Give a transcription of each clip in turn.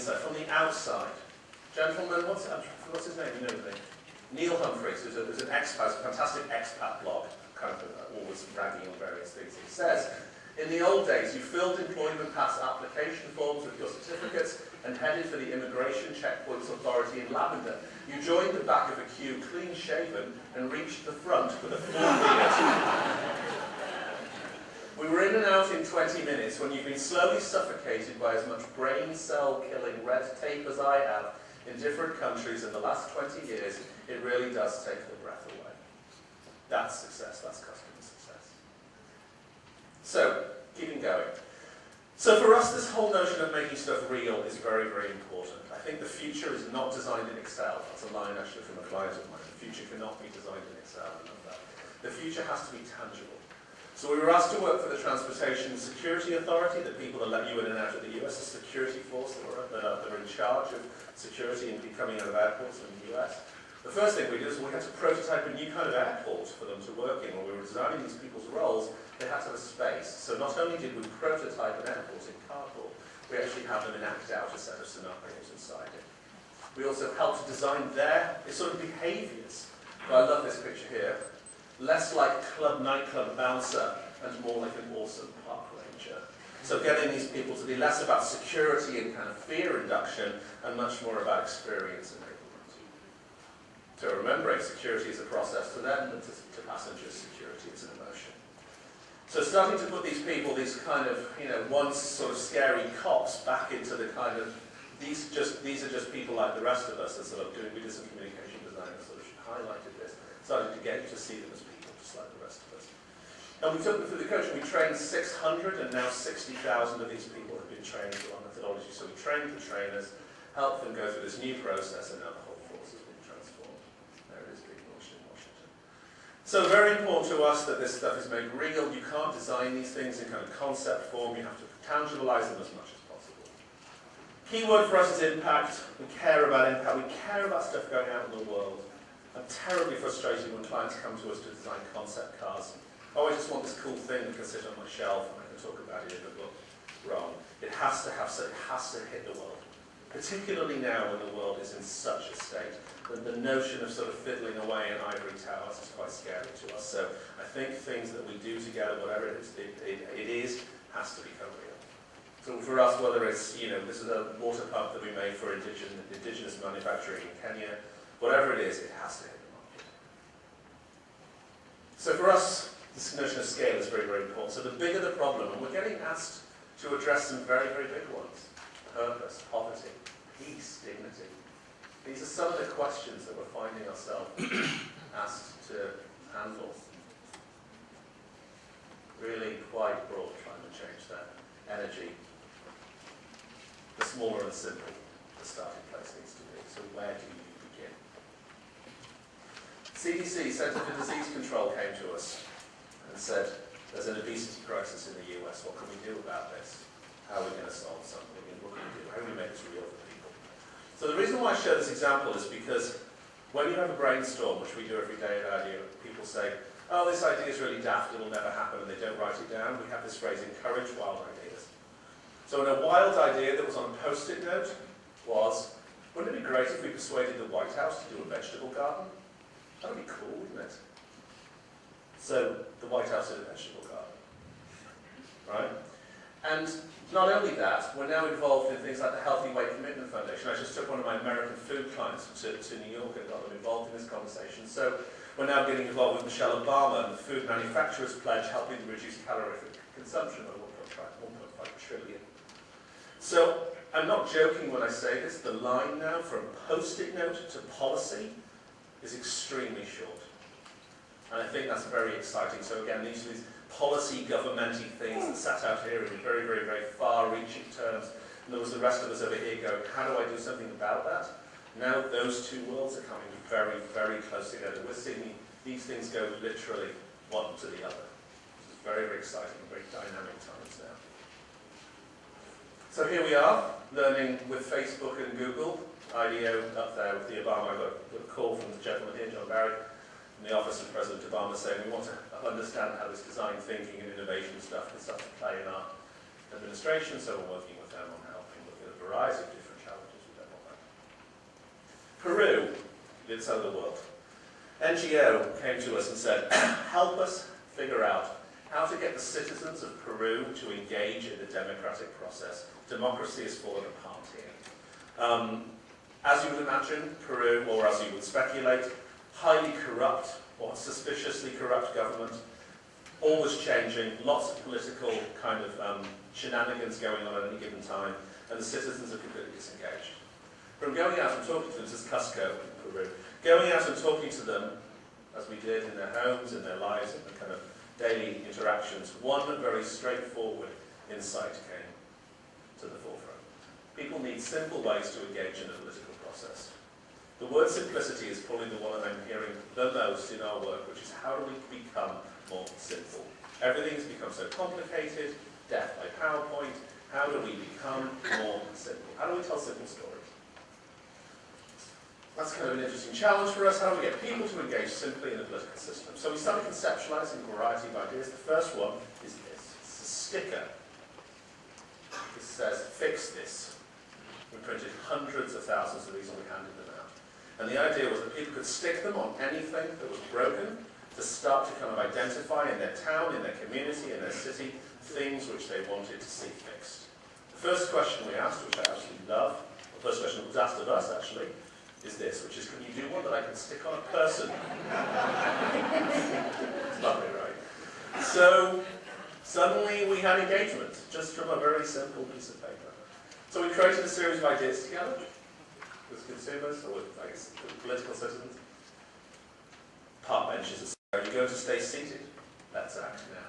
inside, from the outside. Gentlemen, what's his name? You know his name. Neil Humphreys, who's an expat, a fantastic expat blog, kind of always ragging on various things. He says, in the old days, you filled employment pass application forms with your certificates and headed for the immigration checkpoints authority in Lavender. You joined the back of a queue, clean-shaven, and reached the front with a full beard. We were in and out in 20 minutes when you've been slowly suffocated by as much brain cell-killing red tape as I have in different countries in the last 20 years. It really does take the breath away. That's success, that's customer success. So, keeping going. So for us, this whole notion of making stuff real is very, very important. I think the future is not designed in Excel. That's a line actually from a client of mine. The future cannot be designed in Excel. I love that. The future has to be tangible. So we were asked to work for the Transportation Security Authority, the people that let you in and out of the US, the security force that are in charge of security and coming out of airports in the US. The first thing we did is we had to prototype a new kind of airport for them to work in. When we were designing these people's roles, they had to have a space. So not only did we prototype an airport in cardboard, we actually had them enact out a set of scenarios inside it. We also helped to design their sort of behaviours. I love this picture here. Less like nightclub bouncer and more like an awesome park ranger. So getting these people to be less about security and kind of fear induction and much more about experience enablement. So remembering security is a process to them, but to passengers, security is an emotion. So starting to put these people, these kind of, once sort of scary cops back into the kind of, these are just people like the rest of us, and sort of we did some communication design and sort of highlighted this. Started to get you to see them as people, just like the rest of us. And we took them through the coach, and we trained 600, and now 60,000 of these people have been trained on methodology. So we trained the trainers, helped them go through this new process, and now the whole force has been transformed. There it is, being launched in Washington. So very important to us that this stuff is made real. You can't design these things in kind of concept form. You have to tangibilize them as much as possible. Key word for us is impact. We care about impact. We care about stuff going out in the world. I'm terribly frustrated when clients come to us to design concept cars. Oh, I just want this cool thing that can sit on my shelf and I can talk about it in a book. Wrong. It has to hit the world. Particularly now when the world is in such a state that the notion of sort of fiddling away in ivory towers is quite scary to us. So I think things that we do together, whatever it is, has to become real. So for us, whether it's, this is a water pump that we made for indigenous manufacturing in Kenya, whatever it is, it has to hit the market. So for us, this notion of scale is very, very important. So the bigger the problem, and we're getting asked to address some very, very big ones. Purpose, poverty, peace, dignity. These are some of the questions that we're finding ourselves asked to handle. Really quite broad climate change there. Energy. The smaller and simple the starting place needs to be. So where do you begin? CDC, Centre for Disease Control, came to us and said, there's an obesity crisis in the US, what can we do about this? How are we going to solve something? What can we do? How do we make this real for people? So the reason why I share this example is because when you have a brainstorm, which we do every day at IDEO, people say, oh, this idea is really daft, it'll never happen, and they don't write it down. We have this phrase, encourage wild ideas. So a wild idea that was on a post-it note was, wouldn't it be great if we persuaded the White House to do a vegetable garden? That would be cool, wouldn't it? So the White House did a vegetable garden, right? And not only that, we're now involved in things like the Healthy Weight Commitment Foundation. I just took one of my American food clients to New York and got them involved in this conversation. So we're now getting involved with Michelle Obama and the Food Manufacturers Pledge, helping to reduce calorific consumption by 1.5 trillion. So I'm not joking when I say this. The line now from post-it note to policy is extremely short. And I think that's very exciting. So again, these are these policy, governmenty things that sat out here in very, very, very far-reaching terms. And there was the rest of us over here going, how do I do something about that? Now those two worlds are coming very, very close together. We're seeing these things go literally one to the other. It's very, very exciting, very dynamic times now. So here we are, learning with Facebook and Google. IDEO up there with the Obama. I got a call from the gentleman here, John Barry, in the office of President Obama, saying we want to understand how this design thinking and innovation stuff can start to play in our administration, so we're working with them on helping look at a variety of different challenges. bits of the world. NGO came to us and said, help us figure out how to get the citizens of Peru to engage in the democratic process. Democracy has fallen apart here. As you would imagine, Peru, or as you would speculate, highly corrupt or suspiciously corrupt government, always changing, lots of political kind of shenanigans going on at any given time, and the citizens are completely disengaged. From going out and talking to them, this is Cusco in Peru, going out and talking to them, as we did in their homes, in their lives, in the kind of daily interactions, one very straightforward insight came to the forefront. People need simple ways to engage in the political process. The word simplicity is probably the one I'm hearing the most in our work, which is how do we become more simple? Everything's become so complicated, death by PowerPoint. How do we become more simple? How do we tell simple stories? That's kind of an interesting challenge for us. How do we get people to engage simply in the political system? So we started conceptualizing a variety of ideas. The first one is this. It's a sticker. It says, fix this. We printed hundreds of thousands of these and we handed them out. And the idea was that people could stick them on anything that was broken to start to kind of identify in their town, in their community, in their city, things which they wanted to see fixed. The first question we asked, which I absolutely love, the first question that was asked of us actually, is this, which is, can you do one that I can stick on a person? It's lovely, right? So suddenly we had engagement, just from a very simple piece of paper. So we created a series of ideas together, with consumers, or with, I guess, political citizens. Park benches, are you going to stay seated? Let's act now.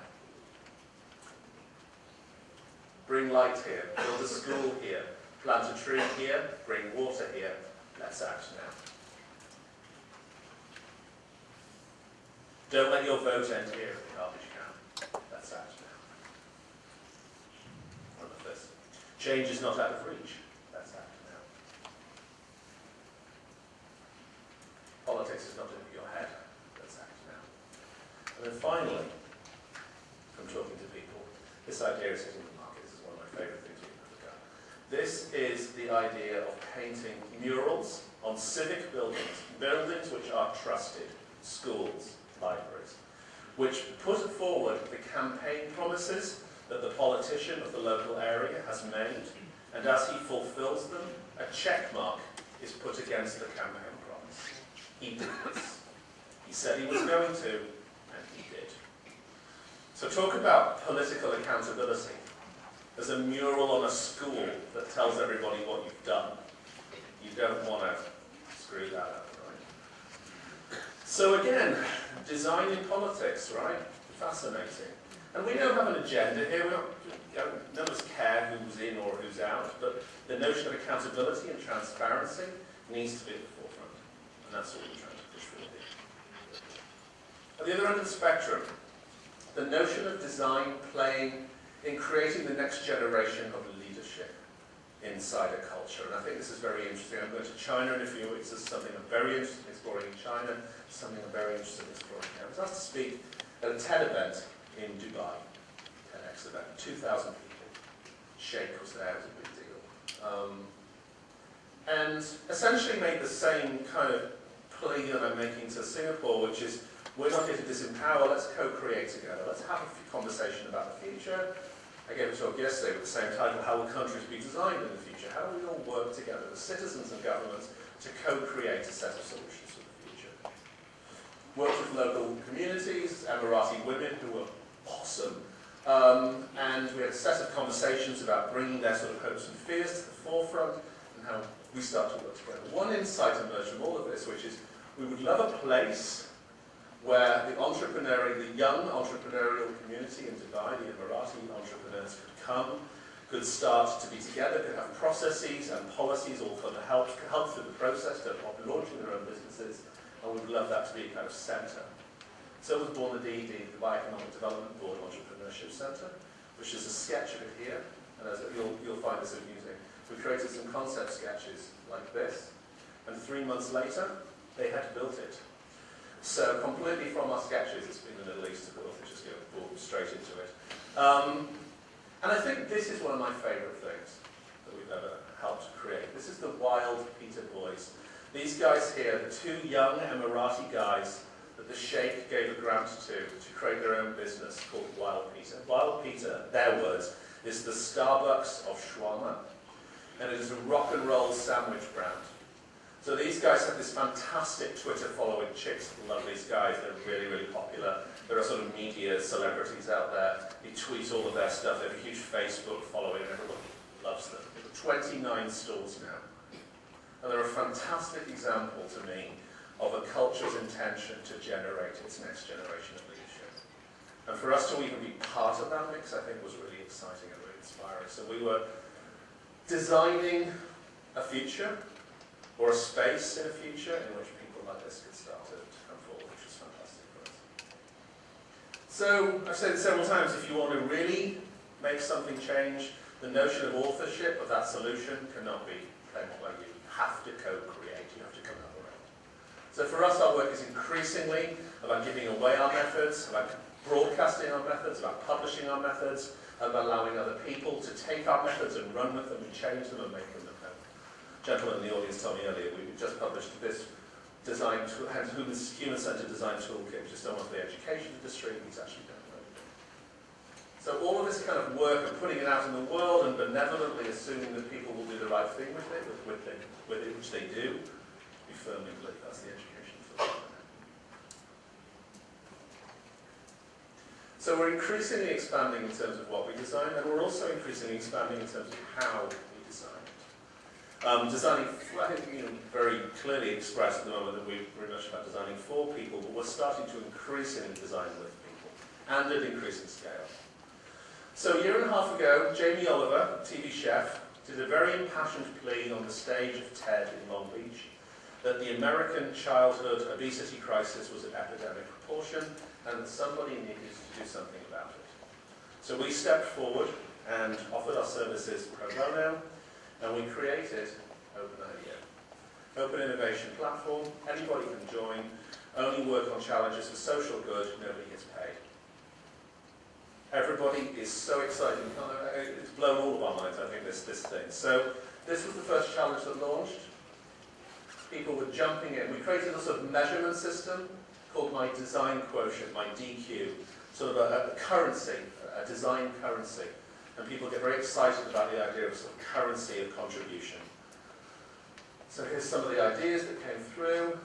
Bring light here, build a school here, plant a tree here, bring water here. Let's act now. Don't let your vote end here in the garbage can. Let's act now. On the first. Change is not out of reach. Let's act now. Politics is not in your head. Let's act now. And then finally, from talking to people, this idea is hitting the market. This is one of my favourite things we've ever done. This is the idea of painting murals on civic buildings, buildings which are trusted, schools, libraries, which put forward the campaign promises that the politician of the local area has made, and as he fulfills them, a check mark is put against the campaign promise. He did this. He said he was going to, and he did. So talk about political accountability. There's a mural on a school that tells everybody what you've done. You don't want to screw that up, right? So again, design in politics, right? Fascinating. And we don't have an agenda here. None of us care who's in or who's out, but the notion of accountability and transparency needs to be at the forefront. And that's what we're trying to push forward here. At the other end of the spectrum, the notion of design playing in creating the next generation of leadership inside a culture. And I think this is very interesting. I'm going to China in a few weeks. This is something I'm very interested in exploring in China, something I'm very interested in exploring here. I was asked to speak at a TED event in Dubai, TEDx event, 2,000 people. Sheikh was there, it was a big deal. And essentially made the same kind of plea that I'm making to Singapore, which is, we're not here to disempower, let's co-create together. Let's have a conversation about the future. I gave a talk yesterday with the same title, How Will Countries Be Designed in the Future? How do we all work together, the citizens and governments, to co-create a set of solutions for the future? Worked with local communities, Emirati women who were awesome, and we had a set of conversations about bringing their sort of hopes and fears to the forefront and how we start to work together. One insight emerged from all of this, which is we would love a place where the young entrepreneurial community in Dubai, the Emirati entrepreneurs could come, could start to be together, could have processes and policies all for the help through the process to launching their own businesses, and we would love that to be a kind of centre. So was born the Dubai Economic Development Board Entrepreneurship Centre, which is a sketch of it here, and as you'll find this amusing. We created some concept sketches like this, and 3 months later, they had built it. So completely from our sketches, it's been the Middle East, of course, just go straight into it. And I think this is one of my favourite things that we've ever helped create. This is the wild Peter boys. These guys here, the two young Emirati guys that the Sheikh gave a grant to create their own business called Wild Peter. Wild Peter, their words, is the Starbucks of shawarma, and it is a rock and roll sandwich brand. So these guys have this fantastic Twitter following. Chicks love these guys, they're really, really popular. There are sort of media celebrities out there. They tweet all of their stuff. They have a huge Facebook following, and everyone loves them. They've got 29 stores now. And they're a fantastic example to me of a culture's intention to generate its next generation of leadership. And for us to even be part of that mix, I think, was really exciting and really inspiring. So we were designing a future, or a space in a future in which people like this could start to come forward, which is fantastic for us. So, I've said it several times, if you want to really make something change, the notion of authorship of that solution cannot be claimed by you. You have to co-create, you have to come up with it. So for us, our work is increasingly about giving away our methods, about broadcasting our methods, about publishing our methods, about allowing other people to take our methods and run with them and change them and make them their own. Gentleman in the audience told me earlier, we just published this human-centered design toolkit, which is done with the education industry. He's actually downloaded it. So all of this kind of work of putting it out in the world and benevolently assuming that people will do the right thing with it, which they do, we firmly believe that's the education philosophy. So we're increasingly expanding in terms of what we design, and we're also increasingly expanding in terms of how we design it. Designing, I think, very clearly expressed at the moment that we're very much about designing for people, but we're starting to increasingly design with people, and at increasing scale. So a year and a half ago, Jamie Oliver, TV chef, did a very impassioned plea on the stage of TED in Long Beach that the American childhood obesity crisis was of epidemic proportion and that somebody needed to do something about it. So we stepped forward and offered our services pro bono, and we created Open IDEO. Open Innovation Platform, anybody can join, only work on challenges for social good, nobody gets paid. Everybody is so excited, it's blown all of our minds, I think, this thing. So this was the first challenge that launched. People were jumping in. We created a sort of measurement system called my design quotient, my DQ, sort of a currency, a design currency. And people get very excited about the idea of a sort of currency of contribution. So here's some of the ideas that came through.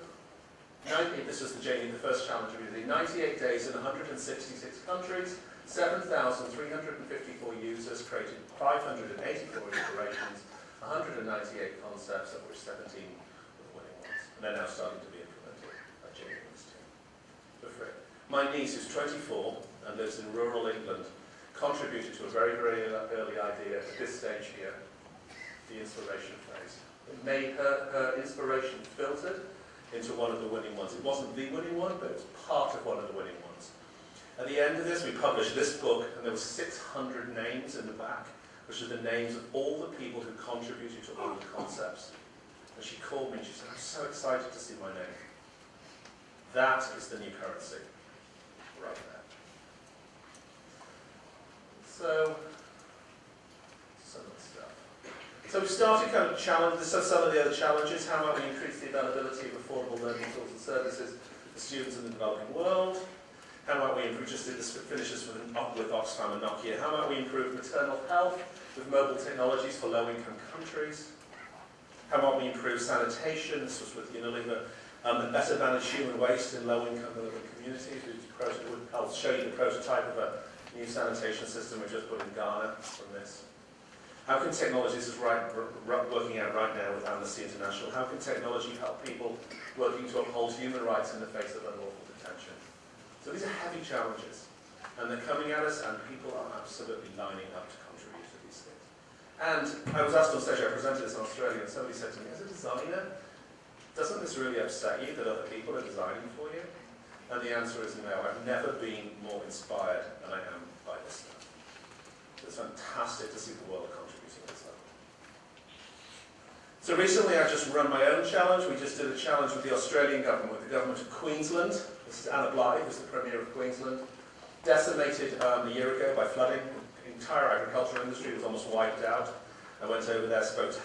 This was the first challenge we did. 98 days in 166 countries, 7,354 users, created 584 iterations, 198 concepts, of which 17 were the winning ones. And they're now starting to be implemented by Jamie and his team for free. My niece, who's 24 and lives in rural England, contributed to a very, very early idea at this stage here, the inspiration phase. It made her inspiration filtered into one of the winning ones. It wasn't the winning one, but it was part of one of the winning ones. At the end of this, we published this book, and there were 600 names in the back, which are the names of all the people who contributed to all the concepts. And she called me and she said, I'm so excited to see my name. That is the new currency, right there. So, some of the stuff. So we started kind of challenge, some of the other challenges. How might we increase the availability of affordable learning tools and services for students in the developing world? How might we improve, just did this finish this with Oxfam and Nokia, how might we improve maternal health with mobile technologies for low-income countries? How might we improve sanitation? This was with Unilever. And better manage human waste in low-income urban communities. I'll show you the prototype of a new sanitation system we just put in Ghana from this. How can technology, this is working out right now with Amnesty International, how can technology help people working to uphold human rights in the face of unlawful detention? So these are heavy challenges, and they're coming at us, and people are absolutely lining up to contribute to these things. And I was asked on stage, I presented this in Australia, and somebody said to me, as a designer, doesn't this really upset you that other people are designing for you? And the answer is no. I've never been more inspired than I am by this stuff. It's fantastic to see the world contributing to this level. So recently I've just run my own challenge. We just did a challenge with the Australian government, with the government of Queensland. This is Anna Bligh, who's the Premier of Queensland. Decimated a year ago by flooding. The entire agricultural industry was almost wiped out. I went over there, spoke to